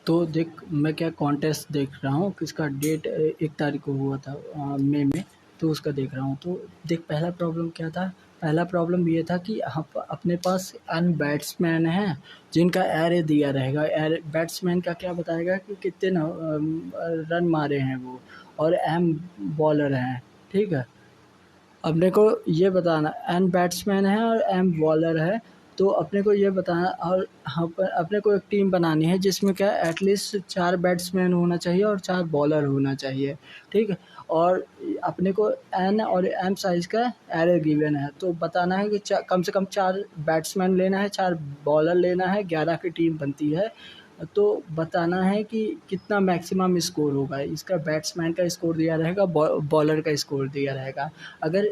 तो देख मैं क्या कॉन्टेस्ट देख रहा हूँ किसका डेट 1 तारीख को हुआ था मई में। तो उसका देख रहा हूँ। तो देख पहला प्रॉब्लम क्या था। पहला प्रॉब्लम ये था कि अपने पास एन बैट्समैन हैं जिनका एरे दिया रहेगा। एरे बैट्समैन का क्या बताएगा कि कितने रन मारे हैं वो, और एम बॉलर हैं। ठीक है, अपने को ये बताना एन बैट्समैन है और एम बॉलर है। तो अपने को ये बताना, और अपने को एक टीम बनानी है जिसमें क्या एटलीस्ट 4 बैट्समैन होना चाहिए और 4 बॉलर होना चाहिए। ठीक है, और अपने को एन और एम साइज़ का एरे गिवन है। तो बताना है कि कम से कम 4 बैट्समैन लेना है, 4 बॉलर लेना है, 11 की टीम बनती है। तो बताना है कि कितना मैक्सिमम स्कोर होगा। इसका बैट्समैन का स्कोर दिया रहेगा, बॉलर का स्कोर दिया रहेगा। अगर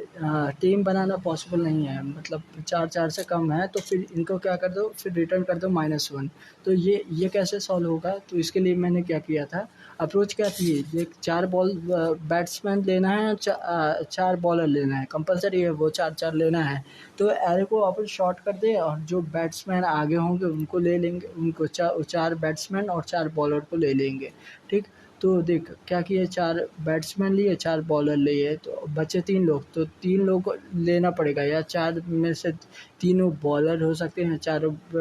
टीम बनाना पॉसिबल नहीं है, मतलब 4-4 से कम है, तो फिर इनको क्या कर दो, फिर रिटर्न कर दो -1। तो ये कैसे सॉल्व होगा। तो इसके लिए मैंने क्या किया था, अप्रोच क्या थी, एक 4 बैट्समैन लेना है, 4 बॉलर लेना है, कंपलसरी है वो 4-4 लेना है। तो एरे को अपन शॉर्ट कर दें और जो बैट्समैन आगे होंगे उनको ले लेंगे, उनको 4 बैट्समैन और 4 बॉलर को ले लेंगे। ठीक, तो देख क्या किए, 4 बैट्समैन लिए, 4 बॉलर लिए, तो बचे 3 लोग। तो 3 लोग को लेना पड़ेगा, या 4 में से तीनों बॉलर हो सकते हैं,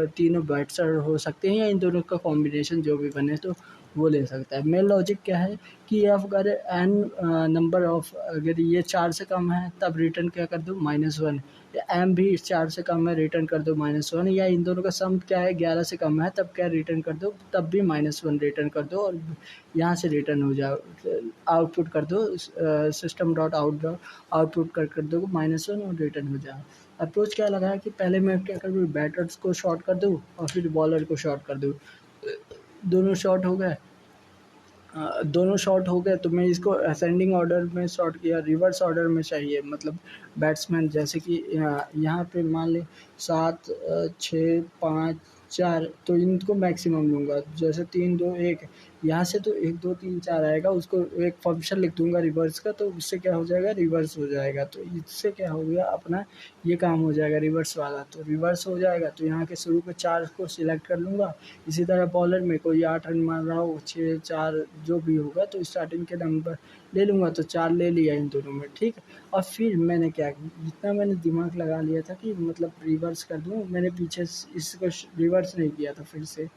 तीनों बैट्समैन हो सकते हैं, या इन दोनों का कॉम्बिनेशन जो भी बने तो वो ले सकता है। मेन लॉजिक क्या है कि अगर एन नंबर ऑफ, अगर ये 4 से कम है तब रिटर्न क्या कर दो -1, या एम भी 4 से कम है रिटर्न कर दो -1, या इन दोनों का सम क्या है 11 से कम है तब क्या रिटर्न कर दो, तब भी -1 रिटर्न कर दो, और यहाँ से रिटर्न हो जाओ, आउटपुट कर दो, सिस्टम डॉट आउटपुट कर दो -1 और रिटर्न हो जाओ। अप्रोच क्या लगा है कि पहले मैं क्या कर दूँ, बैटर्स को शॉर्ट कर दूँ और फिर बॉलर को शॉर्ट कर दूँ। दोनों शॉर्ट हो गए, दोनों शॉट हो गए, तो मैं इसको असेंडिंग ऑर्डर में शॉट किया, रिवर्स ऑर्डर में चाहिए, मतलब बैट्समैन जैसे कि यहाँ पे मान लें 7 6 5 4, तो इनको मैक्सिमम लूँगा, जैसे 3 2 1, यहाँ से तो 1 2 3 4 आएगा, उसको एक फंक्शन लिख दूँगा रिवर्स का, तो उससे क्या हो जाएगा, रिवर्स हो जाएगा। तो इससे क्या हो गया, अपना ये काम हो जाएगा रिवर्स वाला, तो रिवर्स हो जाएगा। तो यहाँ के शुरू के 4 को सिलेक्ट कर लूँगा। इसी तरह बॉलर में कोई 8 रन मार रहा हो, 6 4 जो भी होगा, तो स्टार्टिंग के नंबर ले लूँगा, तो 4 ले लिया इन दोनों में। ठीक, और फिर मैंने क्या, जितना मैंने दिमाग लगा लिया था कि मतलब रिवर्स कर दूँ, मैंने पीछे इसको रिवर्स नहीं किया था, फिर से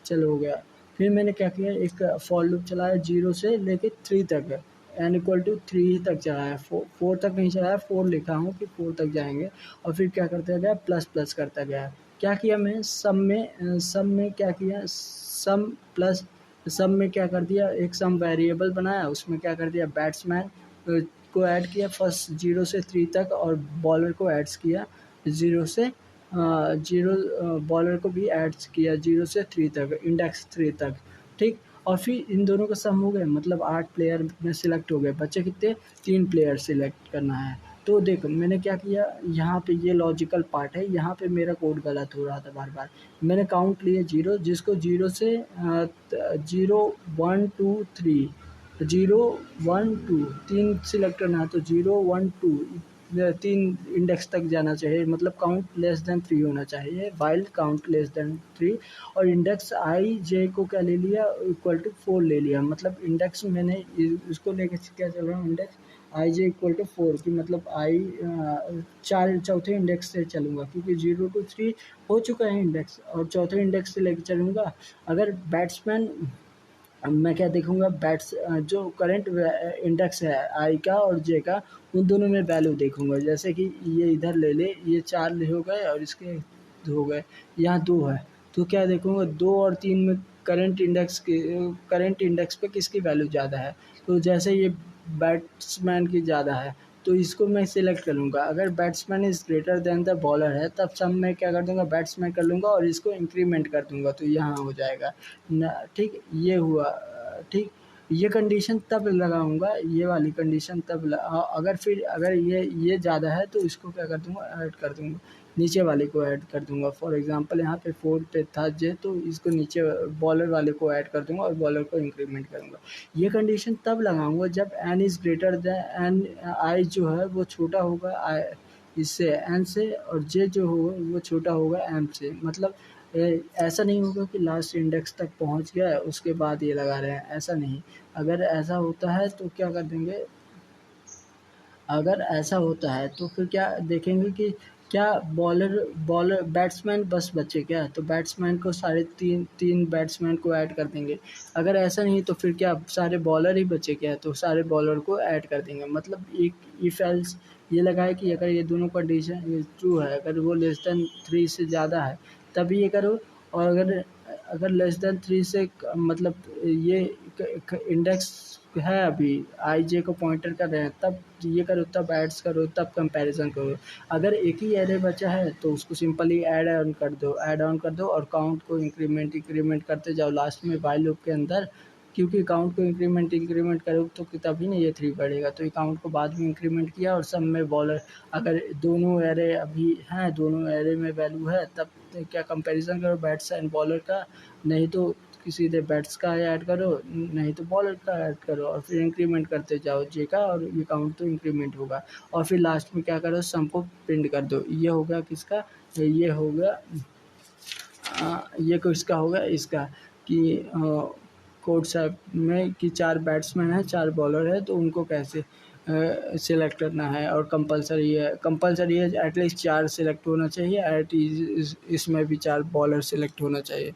चल हो गया। फिर मैंने क्या किया, एक फॉर लूप चलाया 0 से लेके 3 तक, n=3 तक चलाया, 4 तक नहीं चलाया, 4 लिखा हूँ कि 4 तक जाएँगे। और फिर क्या करता गया, प्लस करता गया। क्या किया मैं, सम में क्या किया, सम में क्या कर दिया, एक सम वेरिएबल बनाया, उसमें क्या कर दिया, बैट्समैन को ऐड किया फर्स्ट 0 से 3 तक, और बॉलर को ऐड्स किया 0 से 0, बॉलर को भी ऐड्स किया 0 से 3 तक, इंडेक्स 3 तक। ठीक, और फिर इन दोनों का सम हो गए, मतलब 8 प्लेयर में सिलेक्ट हो गए, बच्चे कितने, 3 प्लेयर सिलेक्ट करना है। तो देखो मैंने क्या किया, यहाँ पे ये लॉजिकल पार्ट है, यहाँ पे मेरा कोड गलत हो रहा था बार बार। मैंने काउंट लिए 0, जिसको 0 से 0 1 2 3, 0 1 2 3 सिलेक्ट करना है, तो 0 1 2 3 इंडेक्स तक जाना चाहिए, मतलब काउंट लेस देन 3 होना चाहिए, वाइल काउंट लेस देन 3। और इंडेक्स आई जे को क्या ले लिया, =4 ले लिया, मतलब इंडेक्स मैंने इसको लेके क्या चल रहा हूँ, इंडेक्स आई जे =4 की, मतलब आई 4 चौथे इंडेक्स से चलूँगा, क्योंकि 0 to 3 हो चुका है इंडेक्स, और चौथे इंडेक्स से लेके चलूँगा। अगर बैट्समैन, मैं क्या देखूँगा, जो करंट इंडेक्स है आई का और जे का, उन दोनों में वैल्यू देखूँगा। जैसे कि ये इधर ले ले, ये 4 हो गए और इसके हो गए, यहाँ 2 है, तो क्या देखूँगा, 2 और 3 में करंट इंडेक्स पे किसकी वैल्यू ज़्यादा है। तो जैसे ये बैट्समैन की ज़्यादा है, तो इसको मैं सिलेक्ट कर लूँगा। अगर batsman is greater then the bowler है, तब सब मैं क्या कर दूँगा, बैट्समैन कर लूँगा और इसको इंक्रीमेंट कर दूँगा, तो यहाँ हो जाएगा न। ठीक, ये हुआ। ठीक, ये कंडीशन तब लगाऊँगा, ये वाली कंडीशन तब अगर फिर अगर ये ज़्यादा है, तो इसको क्या कर दूँगा, ऐड कर दूँगा, नीचे वाले को ऐड कर दूँगा। फॉर एग्ज़ाम्पल यहाँ पे 4 पे था जे, तो इसको नीचे बॉलर वाले को ऐड कर दूँगा और बॉलर को इंक्रीमेंट करूँगा। ये कंडीशन तब लगाऊँगा जब n is greater than N, I जो है वो छोटा होगा इससे, एन से, और जे जो होगा वो छोटा होगा एम से। मतलब ऐसा नहीं होगा कि लास्ट इंडेक्स तक पहुँच गया है उसके बाद ये लगा रहे हैं, ऐसा नहीं। अगर ऐसा होता है तो क्या कर देंगे, अगर ऐसा होता है तो फिर क्या देखेंगे कि क्या बॉलर बॉलर बैट्समैन बस बचे क्या, तो बैट्समैन को साढ़े तीन तीन बैट्समैन को ऐड कर देंगे। अगर ऐसा नहीं तो फिर क्या सारे बॉलर ही बचे क्या, तो सारे बॉलर को ऐड कर देंगे। मतलब एक इफ एल्स ये लगा है कि अगर ये दोनों कंडीशन ट्रू है, अगर वो लेस देन 3 से ज़्यादा है तभी ये करो, और अगर अगर लेस देन 3 से मतलब ये इंडेक्स है अभी आई को पॉइंटर कर रहे हैं, तब ये करो, तब एड्स करो, तब कंपैरिजन करो। अगर एक ही एरे बचा है तो उसको सिंपली ऐड ऑन कर दो और काउंट को इंक्रीमेंट करते जाओ लास्ट में बाय लूप के अंदर। क्योंकि काउंट को इंक्रीमेंट करो तो तभी ना ये 3 बढ़ेगा। तो ये काउंट को बाद में इंक्रीमेंट किया और सब में बॉलर, अगर दोनों एरे अभी हैं, दोनों एरे में वैल्यू है, तब क्या कंपैरिजन करो बैट्स एंड बॉलर का। नहीं तो सीधे बैट्स का ऐड करो, नहीं तो बॉलर का ऐड करो, और फिर इंक्रीमेंट करते जाओ जे का, और ये काउंट तो इंक्रीमेंट होगा। और फिर लास्ट में क्या करो, सम को प्रिंट कर दो। ये हो गया किसका, ये हो गया ये किसका होगा, इसका कि कोड साहब में कि 4 बैट्समैन हैं 4 बॉलर है, तो उनको कैसे सिलेक्ट करना है। और कंपलसरी है एटलीस्ट 4 सिलेक्ट होना चाहिए, इसमें भी 4 बॉलर सिलेक्ट होना चाहिए।